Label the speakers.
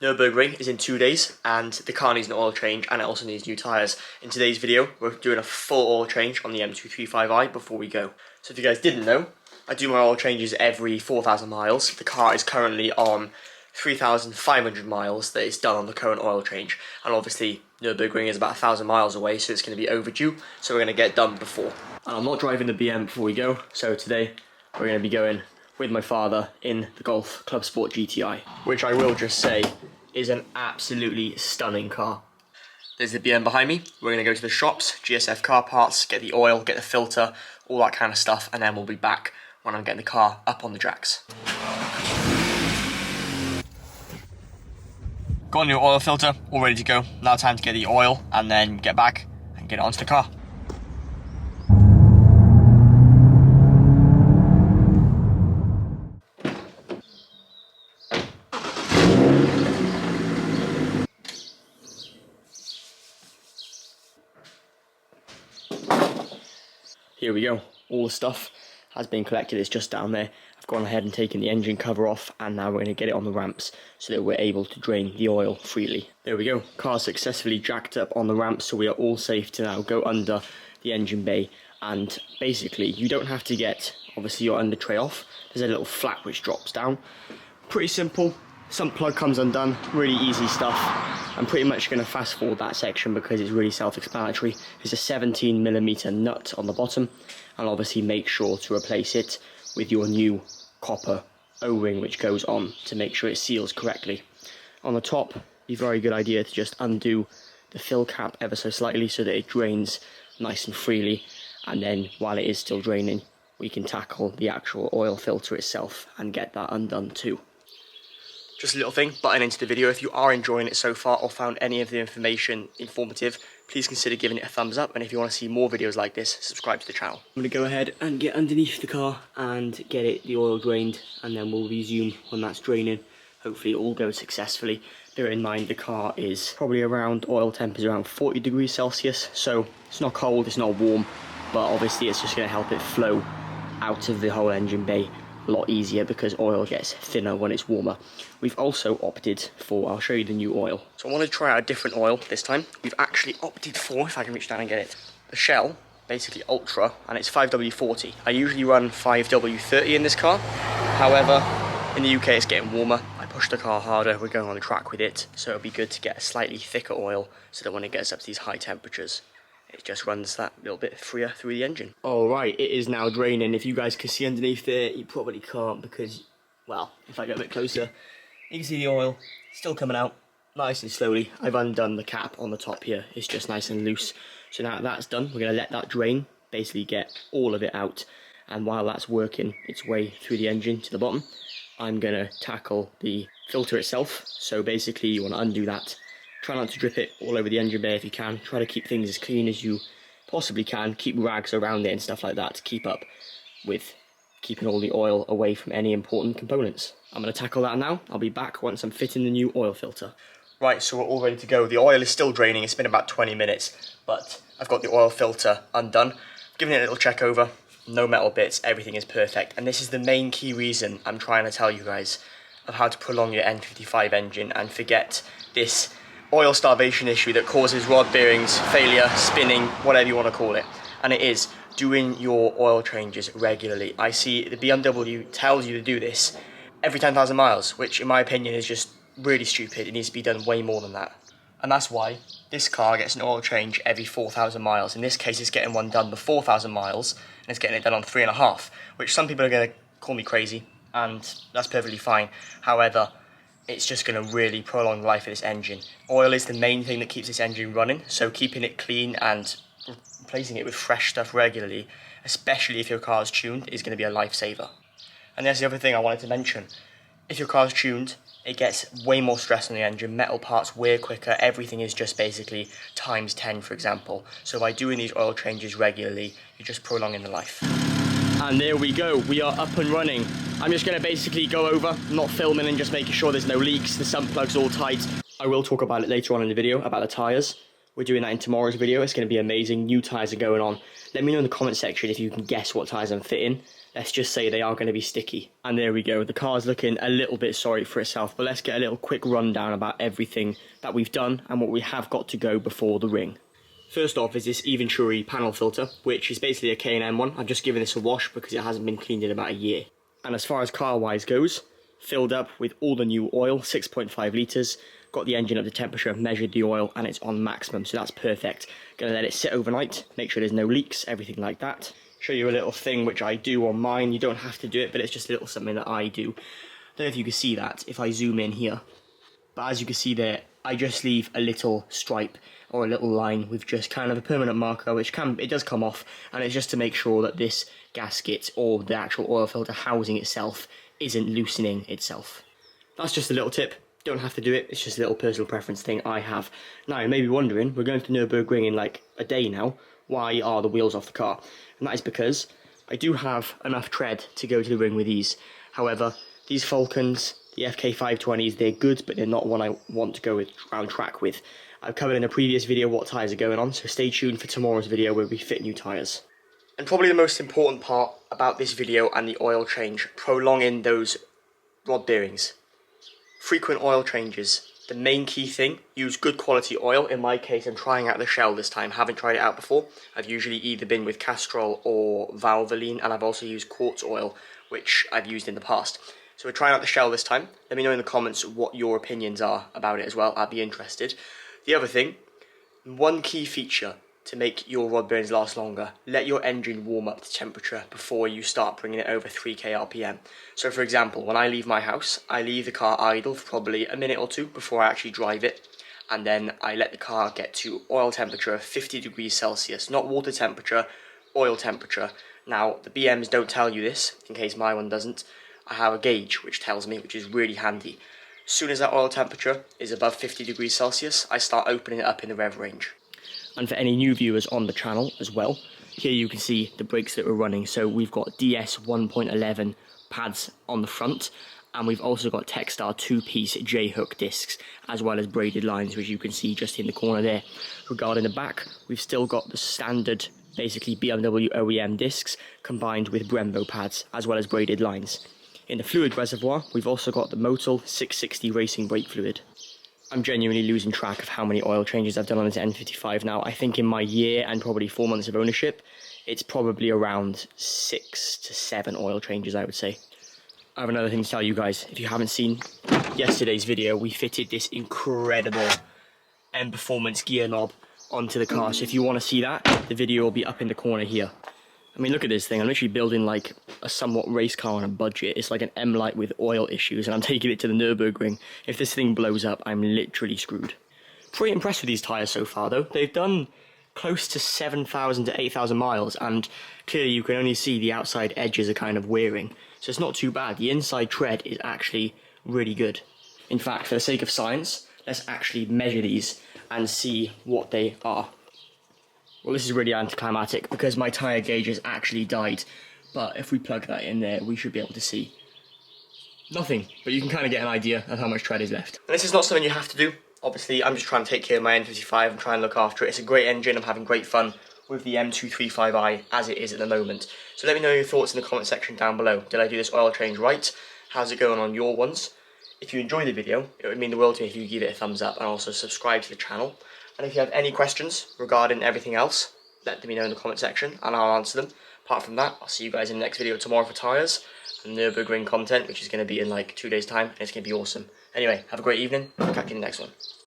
Speaker 1: Nürburgring is in 2 days, and the car needs an oil change, and it also needs new tyres. In today's video, we're doing a full oil change on the M235i before we go. So if you guys didn't know, I do my oil changes every 4,000 miles. The car is currently on 3,500 miles that is done on the current oil change. And obviously, Nürburgring is about 1,000 miles away, so it's going to be overdue. So we're going to get done before. And I'm not driving the BM before we go, so today we're going to be going with my father in the Golf Club Sport GTI, which I will just say is an absolutely stunning car. There's the BM behind me. We're going to go to the shops, GSF car parts, get the oil, get the filter, all that kind of stuff, and then we'll be back when I'm getting the car up on the jacks. Got a new oil filter, all ready to go. Now time to get the oil and then get back and get it onto the car. Here we go, all the stuff has been collected, it's just down there. I've gone ahead and taken the engine cover off, and now we're going to get it on the ramps so that we're able to drain the oil freely. There we go, car successfully jacked up on the ramps, so we are all safe to now go under the engine bay. And basically, you don't have to get, obviously, your under tray off. There's a little flap which drops down. Pretty simple. Sump plug comes undone, really easy stuff. I'm pretty much going to fast forward that section because it's really self-explanatory. There's a 17mm nut on the bottom, and obviously make sure to replace it with your new copper O-ring which goes on to make sure it seals correctly. On the top, be a very good idea to just undo the fill cap ever so slightly so that it drains nice and freely, and then while it is still draining, we can tackle the actual oil filter itself and get that undone too. Just a little thing, button into the video. If you are enjoying it so far or found any of the information informative, please consider giving it a thumbs up. And if you want to see more videos like this, subscribe to the channel. I'm going to go ahead and get underneath the car and get the oil drained, and then we'll resume when that's draining. Hopefully it all goes successfully. Bear in mind the car is probably around, oil temp is around 40 degrees Celsius, so it's not cold, it's not warm, but obviously it's just going to help it flow out of the whole engine bay a lot easier because oil gets thinner when it's warmer. We've also opted for, I'll show you the new oil. So I want to try out a different oil this time. We've actually opted for, if I can reach down and get it, the Shell, basically Ultra, and it's 5W40. I usually run 5W30 in this car. However, in the UK it's getting warmer. I pushed the car harder, we're going on the track with it, so it'll be good to get a slightly thicker oil so that when it gets up to these high temperatures, it just runs that little bit freer through the engine. Alright, it is now draining. If you guys can see underneath there, you probably can't because, well, if I get a bit closer, you can see the oil still coming out nice and slowly. I've undone the cap on the top here. It's just nice and loose. So now that's done, we're going to let that drain, basically get all of it out. And while that's working its way through the engine to the bottom, I'm going to tackle the filter itself. So basically you want to undo that. Try not to drip it all over the engine bay if you can. Try to keep things as clean as you possibly can. Keep rags around it and stuff like that to keep up with keeping all the oil away from any important components. I'm going to tackle that now. I'll be back once I'm fitting the new oil filter. Right, so we're all ready to go. The oil is still draining. It's been about 20 minutes, but I've got the oil filter undone. Giving it a little check over. No metal bits. Everything is perfect. And this is the main key reason I'm trying to tell you guys of how to prolong your N55 engine and forget this oil starvation issue that causes rod bearings failure, spinning, whatever you want to call it. And it is doing your oil changes regularly. I see the BMW tells you to do this every 10,000 miles, which in my opinion is just really stupid. It needs to be done way more than that. And that's why this car gets an oil change every 4,000 miles. In this case, it's getting one done before 4,000 miles, and it's getting it done on 3.5, which some people are going to call me crazy, and that's perfectly fine. However, it's just going to really prolong the life of this engine. Oil is the main thing that keeps this engine running, so keeping it clean and replacing it with fresh stuff regularly, especially if your car is tuned, is going to be a lifesaver. And there's the other thing I wanted to mention. If your car is tuned, it gets way more stress on the engine, metal parts wear quicker, everything is just basically times 10 for example. So by doing these oil changes regularly, you're just prolonging the life. And there we go, we are up and running. I'm just going to basically go over, not filming and just making sure there's no leaks, the sump plug's all tight. I will talk about it later on in the video, about the tyres. We're doing that in tomorrow's video, it's going to be amazing, new tyres are going on. Let me know in the comment section if you can guess what tyres I'm fitting. let's just say they are going to be sticky. And there we go, the car's looking a little bit sorry for itself, but let's get a little quick rundown about everything that we've done and what we have got to go before the ring. First off is this Eventuri panel filter, which is basically a K&N one. I've just given this a wash because it hasn't been cleaned in about a year. And as far as car-wise goes, filled up with all the new oil, 6.5 litres, got the engine up to temperature, measured the oil, and it's on maximum, so that's perfect. Gonna let it sit overnight, make sure there's no leaks, everything like that. Show you a little thing which I do on mine. You don't have to do it, but it's just a little something that I do. Don't know if you can see that if I zoom in here, but as you can see there, I just leave a little stripe or a little line with just kind of a permanent marker, which it does come off, and it's just to make sure that this gasket or the actual oil filter housing itself isn't loosening itself. That's just a little tip. Don't have to do it, it's just a little personal preference thing I have. Now you may be wondering, we're going to Nürburgring in like a day now, why are the wheels off the car? And that is because I do have enough tread to go to the ring with these. However, these Falcons, the FK520s, they're good, but they're not one I want to go around track with. I've covered in a previous video what tyres are going on, so stay tuned for tomorrow's video where we fit new tyres. And probably the most important part about this video and the oil change, prolonging those rod bearings. Frequent oil changes. The main key thing, use good quality oil. In my case, I'm trying out the Shell this time. Haven't tried it out before. I've usually either been with Castrol or Valvoline, and I've also used quartz oil, which I've used in the past. So we're trying out the Shell this time. Let me know in the comments what your opinions are about it as well. I'd be interested. The other thing, one key feature to make your rod bearings last longer, let your engine warm up to temperature before you start bringing it over 3k RPM. So for example, when I leave my house, I leave the car idle for probably a minute or two before I actually drive it, and then I let the car get to oil temperature of 50 degrees Celsius, not water temperature, oil temperature. Now the BMs don't tell you this, in case my one doesn't. I have a gauge which tells me, which is really handy. As soon as that oil temperature is above 50 degrees Celsius, I start opening it up in the rev range. And for any new viewers on the channel as well, here you can see the brakes that we're running. So we've got DS 1.11 pads on the front, and we've also got Techstar 2-piece J-hook discs, as well as braided lines, which you can see just in the corner there. Regarding the back, we've still got the standard, basically BMW OEM discs, combined with Brembo pads, as well as braided lines. In the fluid reservoir, we've also got the Motul 660 racing brake fluid. I'm genuinely losing track of how many oil changes I've done on this N55 now. I think in my year and probably 4 months of ownership, it's probably around 6 to 7 oil changes, I would say. I have another thing to tell you guys. If you haven't seen yesterday's video, we fitted this incredible M Performance gear knob onto the car. So if you want to see that, the video will be up in the corner here. I mean, look at this thing. I'm literally building like a somewhat race car on a budget. It's like an M-Light with oil issues, and I'm taking it to the Nürburgring. If this thing blows up, I'm literally screwed. Pretty impressed with these tyres so far, though. They've done close to 7,000 to 8,000 miles, and clearly you can only see the outside edges are kind of wearing. So it's not too bad. The inside tread is actually really good. In fact, for the sake of science, let's actually measure these and see what they are. Well, this is really anticlimactic because my tyre gauge has actually died, but if we plug that in there, we should be able to see nothing, but you can kind of get an idea of how much tread is left. And this is not something you have to do. Obviously, I'm just trying to take care of my N55 and try and look after it. It's a great engine. I'm having great fun with the M235i as it is at the moment. So let me know your thoughts in the comment section down below. Did I do this oil change right? How's it going on your ones? If you enjoyed the video, it would mean the world to me if you give it a thumbs up and also subscribe to the channel. And if you have any questions regarding everything else, let me know in the comment section and I'll answer them. Apart from that, I'll see you guys in the next video tomorrow for tyres and Nürburgring content, which is going to be in like 2 days' time, and it's going to be awesome. Anyway, have a great evening. I'll catch you in the next one.